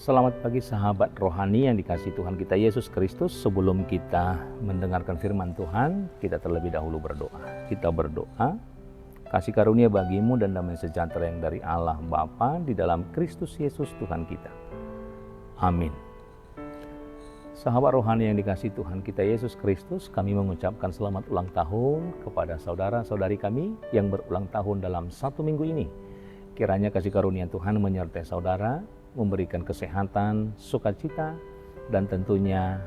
Selamat pagi sahabat rohani yang dikasihi Tuhan kita Yesus Kristus. Sebelum kita mendengarkan firman Tuhan, kita terlebih dahulu berdoa. Kita berdoa, kasih karunia bagimu dan damai sejahtera yang dari Allah Bapa di dalam Kristus Yesus Tuhan kita. Amin. Sahabat rohani yang dikasihi Tuhan kita Yesus Kristus, kami mengucapkan selamat ulang tahun kepada saudara-saudari kami yang berulang tahun dalam satu minggu ini. Kiranya kasih karunia Tuhan menyertai saudara, memberikan kesehatan, sukacita, dan tentunya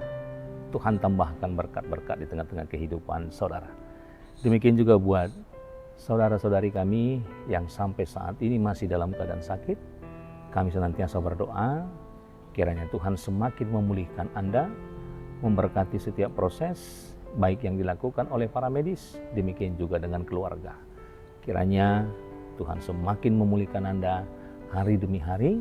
Tuhan tambahkan berkat-berkat di tengah-tengah kehidupan saudara. Demikian juga buat saudara-saudari kami yang sampai saat ini masih dalam keadaan sakit. Kami senantiasa berdoa, kiranya Tuhan semakin memulihkan Anda, memberkati setiap proses, baik yang dilakukan oleh para medis, demikian juga dengan keluarga. Kiranya Tuhan semakin memulihkan Anda hari demi hari,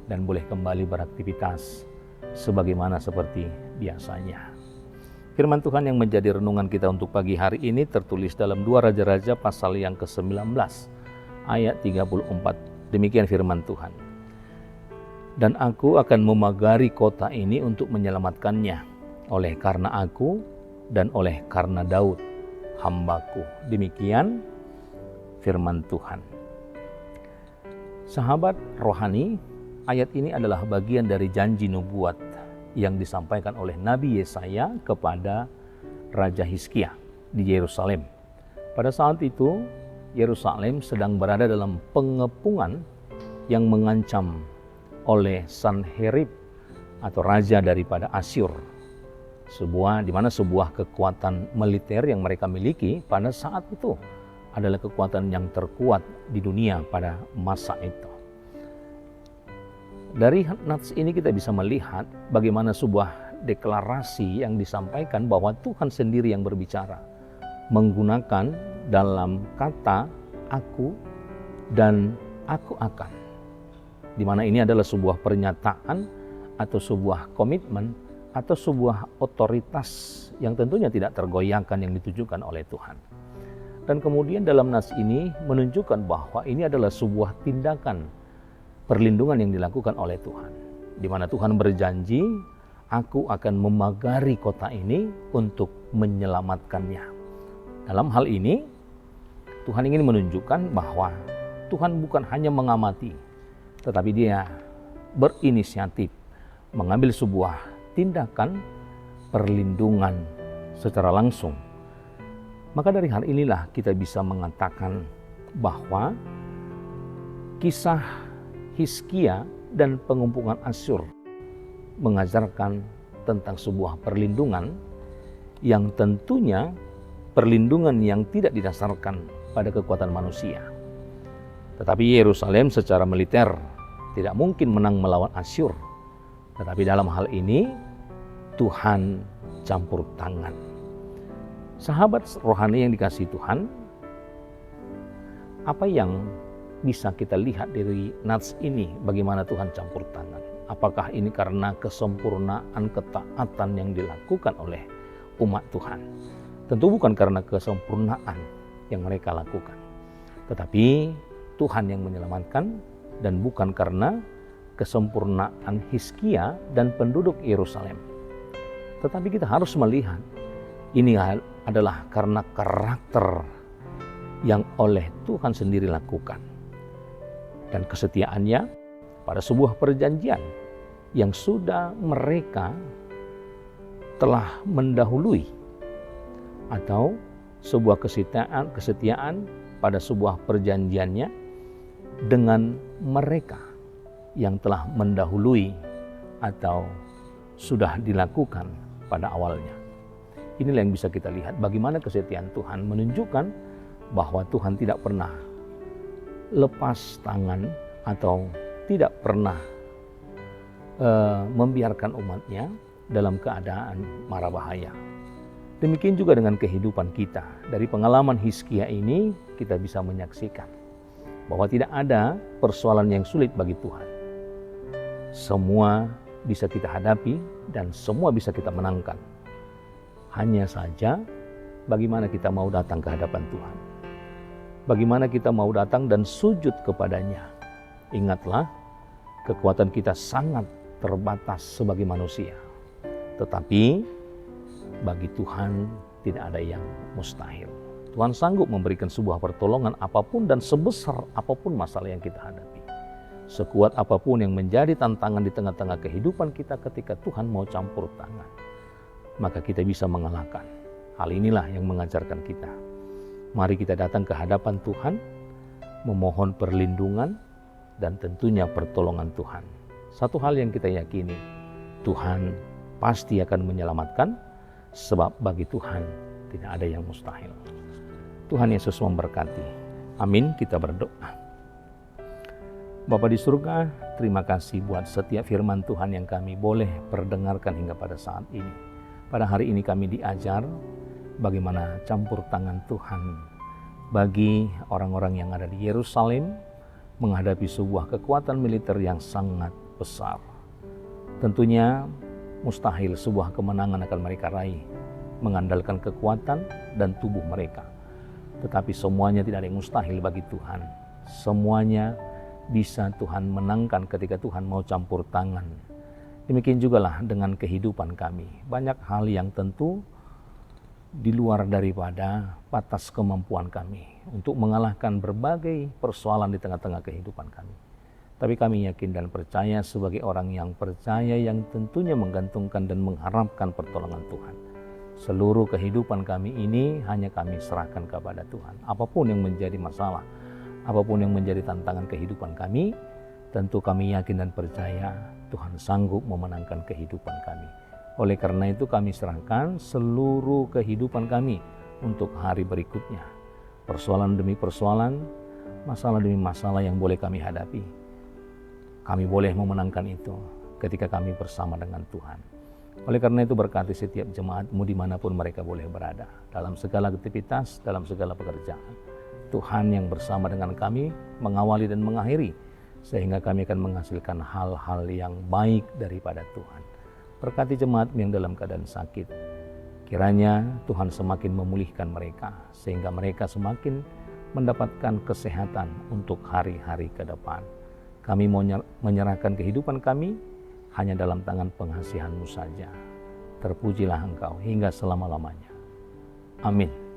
dan boleh kembali beraktivitas sebagaimana seperti biasanya. Firman Tuhan yang menjadi renungan kita untuk pagi hari ini tertulis dalam 2 Raja-Raja pasal yang ke-19 ayat 34. Demikian firman Tuhan. Dan aku akan memagari kota ini untuk menyelamatkannya, oleh karena aku dan oleh karena Daud hambaku. Demikian firman Tuhan. Sahabat rohani, ayat ini adalah bagian dari janji nubuat yang disampaikan oleh Nabi Yesaya kepada Raja Hizkia di Yerusalem. Pada saat itu, Yerusalem sedang berada dalam pengepungan yang mengancam oleh Sanherib atau raja daripada Asyur. Di mana sebuah kekuatan militer yang mereka miliki pada saat itu adalah kekuatan yang terkuat di dunia pada masa itu. Dari nats ini kita bisa melihat bagaimana sebuah deklarasi yang disampaikan bahwa Tuhan sendiri yang berbicara, menggunakan dalam kata aku dan aku akan. Di mana ini adalah sebuah pernyataan atau sebuah komitmen atau sebuah otoritas yang tentunya tidak tergoyahkan yang ditujukan oleh Tuhan. Dan kemudian dalam nas ini menunjukkan bahwa ini adalah sebuah tindakan perlindungan yang dilakukan oleh Tuhan. Di mana Tuhan berjanji, aku akan memagari kota ini untuk menyelamatkannya. Dalam hal ini, Tuhan ingin menunjukkan bahwa Tuhan bukan hanya mengamati, tetapi Dia berinisiatif mengambil sebuah tindakan perlindungan secara langsung. Maka dari hal inilah kita bisa mengatakan bahwa kisah Hizkia dan pengepungan Asyur mengajarkan tentang sebuah perlindungan yang tentunya perlindungan yang tidak didasarkan pada kekuatan manusia. Tetapi Yerusalem secara militer tidak mungkin menang melawan Asyur. Tetapi dalam hal ini Tuhan campur tangan. Sahabat rohani yang dikasihi Tuhan, apa yang bisa kita lihat dari nats ini, bagaimana Tuhan campur tangan? Apakah ini karena kesempurnaan ketaatan yang dilakukan oleh umat Tuhan? Tentu bukan karena kesempurnaan yang mereka lakukan, tetapi Tuhan yang menyelamatkan, dan bukan karena kesempurnaan Hizkia dan penduduk Yerusalem. Tetapi kita harus melihat ini adalah karena karakter yang oleh Tuhan sendiri lakukan dan kesetiaannya pada sebuah perjanjian yang sudah mereka telah mendahului, atau sebuah kesetiaan pada sebuah perjanjiannya dengan mereka yang telah mendahului atau sudah dilakukan pada awalnya. Inilah yang bisa kita lihat bagaimana kesetiaan Tuhan menunjukkan bahwa Tuhan tidak pernah lepas tangan atau tidak pernah membiarkan umatnya dalam keadaan mara bahaya. Demikian juga dengan kehidupan kita. Dari pengalaman Hizkia ini kita bisa menyaksikan bahwa tidak ada persoalan yang sulit bagi Tuhan. Semua bisa kita hadapi dan semua bisa kita menangkan. Hanya saja bagaimana kita mau datang ke hadapan Tuhan. Bagaimana kita mau datang dan sujud kepadanya. Ingatlah, kekuatan kita sangat terbatas sebagai manusia. Tetapi bagi Tuhan tidak ada yang mustahil. Tuhan sanggup memberikan sebuah pertolongan apapun dan sebesar apapun masalah yang kita hadapi. Sekuat apapun yang menjadi tantangan di tengah-tengah kehidupan kita, ketika Tuhan mau campur tangan, maka kita bisa mengalahkan. Hal inilah yang mengajarkan kita. Mari kita datang ke hadapan Tuhan, memohon perlindungan dan tentunya pertolongan Tuhan. Satu hal yang kita yakini, Tuhan pasti akan menyelamatkan, sebab bagi Tuhan tidak ada yang mustahil. Tuhan Yesus memberkati. Amin. Kita berdoa. Bapa di surga, terima kasih buat setiap firman Tuhan yang kami boleh perdengarkan hingga pada saat ini. Pada hari ini kami diajar bagaimana campur tangan Tuhan bagi orang-orang yang ada di Yerusalem menghadapi sebuah kekuatan militer yang sangat besar. Tentunya mustahil sebuah kemenangan akan mereka raih mengandalkan kekuatan dan tubuh mereka. Tetapi semuanya tidak ada yang mustahil bagi Tuhan. Semuanya bisa Tuhan menangkan ketika Tuhan mau campur tangan. Demikian jugalah dengan kehidupan kami. Banyak hal yang tentu di luar daripada batas kemampuan kami untuk mengalahkan berbagai persoalan di tengah-tengah kehidupan kami. Tapi kami yakin dan percaya sebagai orang yang percaya, yang tentunya menggantungkan dan mengharapkan pertolongan Tuhan. Seluruh kehidupan kami ini hanya kami serahkan kepada Tuhan. Apapun yang menjadi masalah, apapun yang menjadi tantangan kehidupan kami, tentu kami yakin dan percaya Tuhan sanggup memenangkan kehidupan kami. Oleh karena itu kami serahkan seluruh kehidupan kami untuk hari berikutnya. Persoalan demi persoalan, masalah demi masalah yang boleh kami hadapi, kami boleh memenangkan itu ketika kami bersama dengan Tuhan. Oleh karena itu berkati setiap jemaatmu dimanapun mereka boleh berada. Dalam segala aktivitas, dalam segala pekerjaan. Tuhan yang bersama dengan kami mengawali dan mengakhiri. Sehingga kami akan menghasilkan hal-hal yang baik daripada Tuhan. Berkati jemaatmu yang dalam keadaan sakit. Kiranya Tuhan semakin memulihkan mereka. Sehingga mereka semakin mendapatkan kesehatan untuk hari-hari ke depan. Kami mau menyerahkan kehidupan kami hanya dalam tangan pengasihan-Mu saja. Terpujilah Engkau hingga selama-lamanya. Amin.